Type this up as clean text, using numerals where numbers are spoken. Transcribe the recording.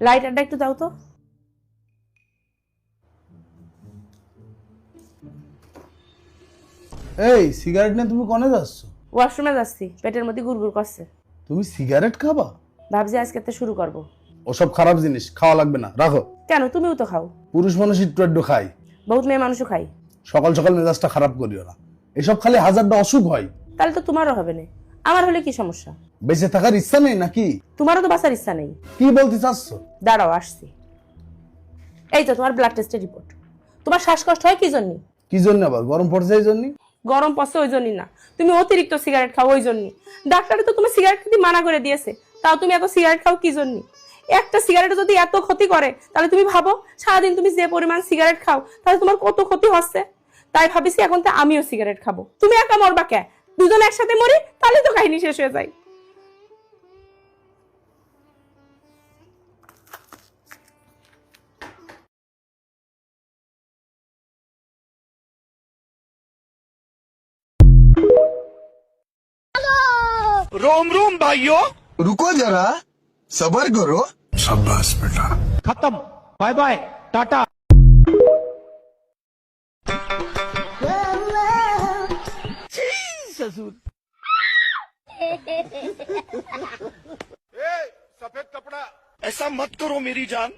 লাইটারটা একটু দাও তো। এই সিগারেট নিয়ে তুমি কোনে যাচ্ছ? ওয়াশরুমে যাচ্ছি, পেটের মধ্যে গুড়গুড় করছে। তুমি সিগারেট খাবা? ভাবছি আজকে থেকে শুরু করব। ওসব খারাপ জিনিস খাওয়া লাগবে না, রাখো। কেন, তুমিও তো খাও। পুরুষ মানুষ একটু একটু খাই। বহুত মেয়ে মানুষও খাই। সকাল সকাল মেজাজটা খারাপ করিও না, এসব খালি হাজারটা অসুখ হয়। তাহলে তো তোমারও হবে না, আমার হলে কি সমস্যা? বেঁচে থাকার ইচ্ছা নেই নাকি? তোমারও তো বাঁচার ইচ্ছা নেই। কি বলতে চাচ্ছ? দাঁড়াও আসছি। এই তো তোমার ব্লাড টেস্টের রিপোর্ট। তোমার শ্বাসকষ্ট হয় কি জন্য? কি জন্য আবার? গরম পড়ছে এই জন্য? গরম পড়ছে ওই জন্যই না, তুমি অতিরিক্ত সিগারেট খাও ওই জন্যই। ডাক্তারে তো তোমার সিগারেট খেতে মানা করে দিয়েছে, তাও তুমি এত সিগারেট খাও কি জন্য? একটা সিগারেট যদি এত ক্ষতি করে তাহলে তুমি ভাবো সারাদিন তুমি যে পরিমাণ সিগারেট খাও তাহলে তোমার কত ক্ষতি হচ্ছে। তাই ভাবিছি এখন তো আমিও সিগারেট খাবো। তুমি একা মরবা কে? দুজন একসাথে মরি, তাহলে তো কাহিনী শেষ হয়ে যায়। रोम रोम भाइयों, रुको जरा, सबर करो। शाबाश बेटा। खत्म, बाय बाय, टाटा। ससुर सफेद कपड़ा, ऐसा मत करो मेरी जान।